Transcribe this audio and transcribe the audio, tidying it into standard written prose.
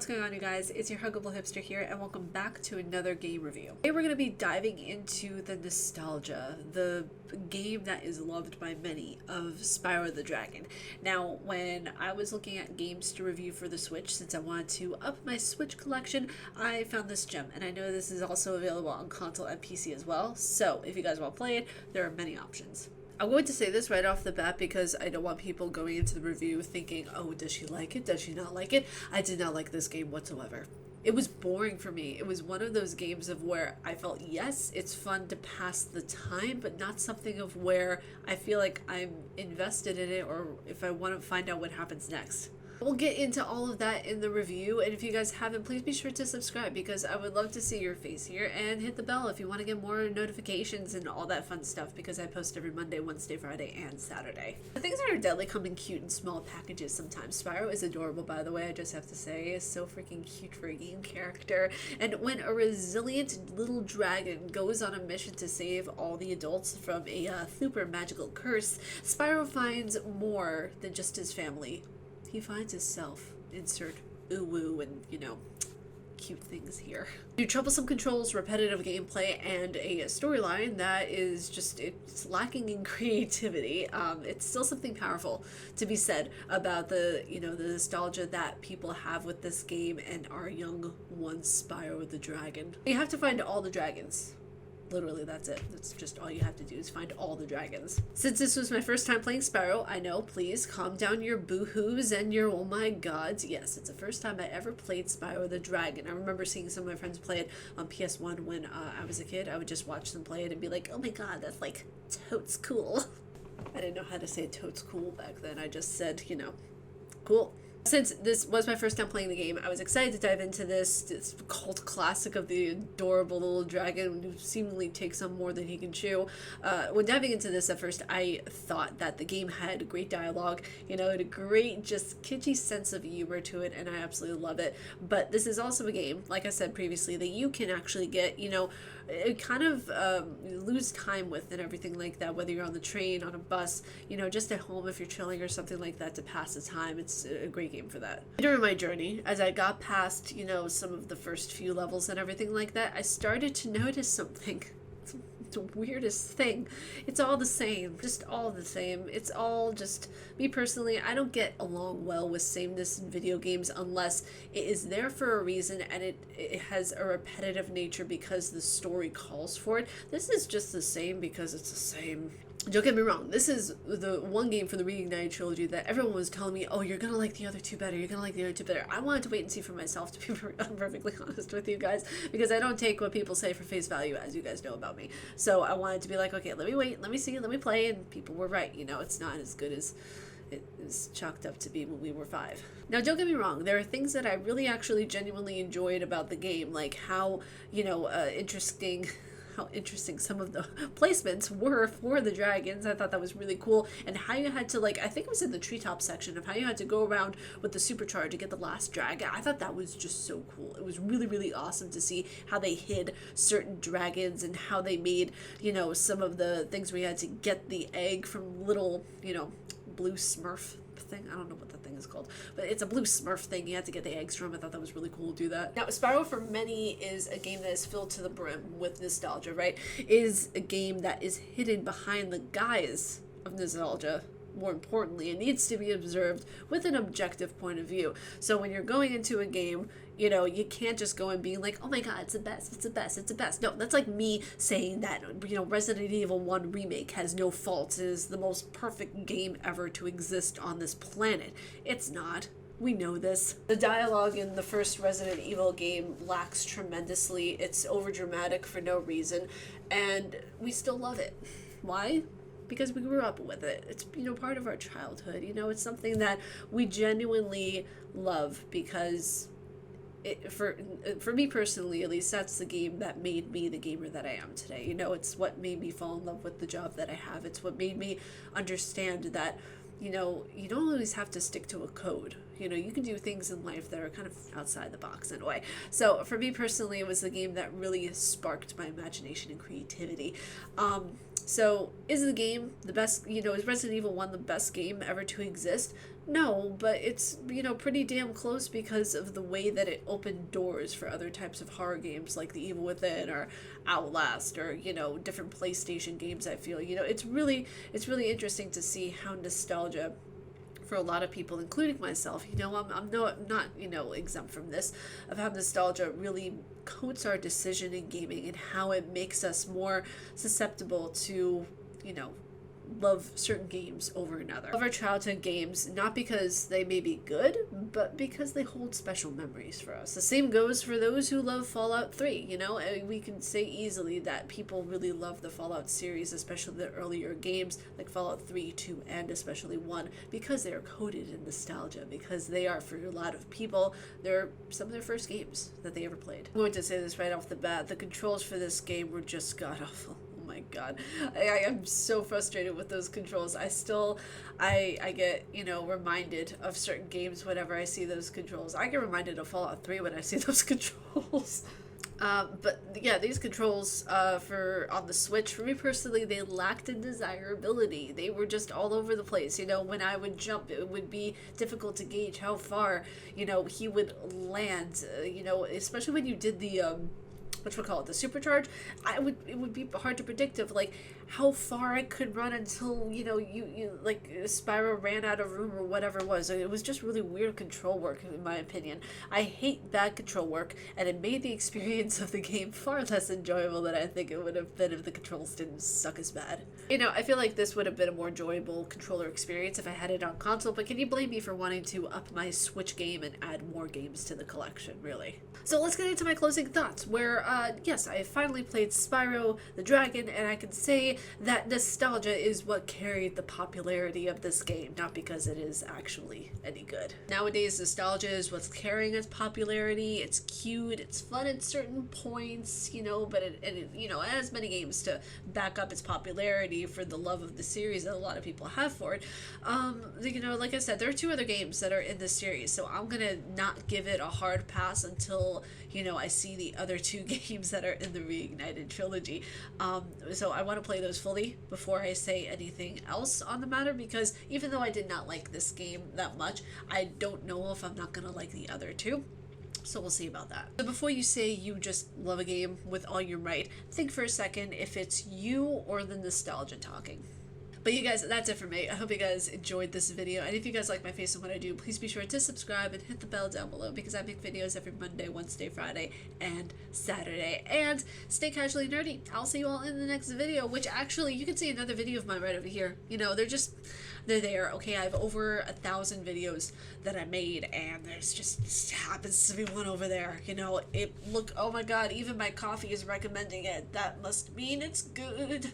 What's going on, you guys? It's your Huggable Hipster here, and welcome back to another game review. Today we're going to be diving into the nostalgia, the game that is loved by many, of Spyro the Dragon. Now, when I was looking at games to review for the Switch, since I wanted to up my Switch collection, I found this gem, and I know this is also available on console and PC as well, so if you guys want to play it, there are many options. I'm going to say this right off the bat because I don't want people going into the review thinking, oh, does she like it? Does she not like it? I did not like this game whatsoever. It was boring for me. It was one of those games of where I felt, yes, it's fun to pass the time, but not something of where I feel like I'm invested in it or if I want to find out what happens next. We'll get into all of that in the review, and if you guys haven't, please be sure to subscribe because I would love to see your face here, and hit the bell if you want to get more notifications and all that fun stuff because I post every Monday, Wednesday, Friday, and Saturday. The things that are deadly come in cute and small packages sometimes. Spyro is adorable, by the way, I just have to say. It's so freaking cute for a game character, and when a resilient little dragon goes on a mission to save all the adults from a super magical curse, Spyro finds more than just his family. He finds himself. Insert ooh-woo and, you know, cute things here. Through troublesome controls, repetitive gameplay, and a storyline that is just, it's lacking in creativity, it's still something powerful to be said about the, you know, the nostalgia that people have with this game and our young one, Spyro the Dragon. You have to find all the dragons. Literally, that's it. That's just all you have to do is find all the dragons. Since this was my first time playing Spyro, I know, please calm down your boo-hoos and your oh my gods. Yes, it's the first time I ever played Spyro the Dragon. I remember seeing some of my friends play it on PS1 when I was a kid. I would just watch them play it and be like, oh my god, that's like totes cool. I didn't know how to say totes cool back then. I just said, you know, cool. Since this was my first time playing the game, I was excited to dive into this cult classic of the adorable little dragon who seemingly takes on more than he can chew. When diving into this at first, I thought that the game had great dialogue, you know, and a great, just kitschy sense of humor to it, and I absolutely love it. But this is also a game, like I said previously, that you can actually get, you know, kind of lose time with and everything like that, whether you're on the train, on a bus, you know, just at home if you're chilling or something like that to pass the time. It's a great game for that. During my journey, as I got past, you know, some of the first few levels and everything like that, I started to notice something. It's the weirdest thing. It's all the same, just all the same. It's all just, me personally, I don't get along well with sameness in video games unless it is there for a reason and it has a repetitive nature because the story calls for it. This is just the same because it's the same. Don't get me wrong, this is the one game from the Reignited trilogy that everyone was telling me, oh, you're gonna like the other two better, you're gonna like the other two better. I wanted to wait and see for myself, to be perfectly honest with you guys, because I don't take what people say for face value, as you guys know about me. So I wanted to be like, okay, let me wait, let me see, let me play, and people were right, you know, it's not as good as it is chalked up to be when we were 5. Now, don't get me wrong, there are things that I really actually genuinely enjoyed about the game, like how, you know, interesting some of the placements were for the dragons. I thought that was really cool, and how you had to, like, I think it was in the treetop section of how you had to go around with the supercharge to get the last dragon. I thought that was just so cool. It was really, really awesome to see how they hid certain dragons and how they made, you know, some of the things where you had to get the egg from little, you know, blue Smurf thing. I don't know what that thing is called, but it's a blue Smurf thing. You had to get the eggs from. I thought that was really cool to do that. Now, Spyro for many is a game that is filled to the brim with nostalgia, right? Is a game that is hidden behind the guise of nostalgia. More importantly, it needs to be observed with an objective point of view. So when you're going into a game, you know, you can't just go and being like, oh my god, it's the best, it's the best, it's the best. No, that's like me saying that, you know, Resident Evil 1 Remake has no faults, it is the most perfect game ever to exist on this planet. It's not. We know this. The dialogue in the first Resident Evil game lacks tremendously. It's overdramatic for no reason, and we still love it. Why? Because we grew up with it. It's, you know, part of our childhood. You know, it's something that we genuinely love because for me personally, at least, that's the game that made me the gamer that I am today. You know, it's what made me fall in love with the job that I have. It's what made me understand that, you know, you don't always have to stick to a code. You know, you can do things in life that are kind of outside the box in a way. So for me personally, it was the game that really sparked my imagination and creativity. So is the game the best, is Resident Evil 1 the best game ever to exist? No, but it's, pretty damn close because of the way that it opened doors for other types of horror games like The Evil Within or Outlast or, different PlayStation games. I feel, it's really interesting to see how nostalgia for a lot of people, including myself, I'm not exempt from this, of how nostalgia really coats our decision in gaming and how it makes us more susceptible to, love certain games over another. Love our childhood games, not because they may be good, but because they hold special memories for us. The same goes for those who love Fallout 3, we can say easily that people really love the Fallout series, especially the earlier games like Fallout 3, 2, and especially 1, because they are coated in nostalgia, because they are, for a lot of people, they're some of their first games that they ever played. I'm going to say this right off the bat, the controls for this game were just god-awful. My god, I am so frustrated with those controls. I get reminded of certain games whenever I see those controls. I get reminded of Fallout 3 when I see those controls. But yeah, these controls on the Switch, for me personally, they lacked in desirability. They were just all over the place. When I would jump, it would be difficult to gauge how far he would land. Especially when you did the the supercharge. It would be hard to predict of like how far I could run until you like Spyro ran out of room or whatever it was. It was just really weird control work, in my opinion. I hate bad control work, and it made the experience of the game far less enjoyable than I think it would have been if the controls didn't suck as bad. I feel like this would have been a more enjoyable controller experience if I had it on console, but can you blame me for wanting to up my Switch game and add more games to the collection, really? So let's get into my closing thoughts, where yes, I finally played Spyro the Dragon, and I can say that nostalgia is what carried the popularity of this game, not because it is actually any good. Nowadays, nostalgia is what's carrying its popularity. It's cute, it's fun at certain points, but it has many games to back up its popularity for the love of the series that a lot of people have for it. Like I said, there are 2 other games that are in this series, so I'm gonna not give it a hard pass until I see the other 2 games that are in the Reignited trilogy. So I want to play those fully before I say anything else on the matter, because even though I did not like this game that much, I don't know if I'm not going to like the other 2. So we'll see about that. So before you say you just love a game with all your might, think for a second if it's you or the nostalgia talking. But you guys, that's it for me. I hope you guys enjoyed this video, and if you guys like my face and what I do, please be sure to subscribe and hit the bell down below, because I make videos every Monday, Wednesday, Friday, and Saturday. And stay casually nerdy. I'll see you all in the next video, which actually, you can see another video of mine right over here. They're there, okay? I have over 1,000 videos that I made, and there's just happens to be one over there. Oh my god, even my coffee is recommending it. That must mean it's good.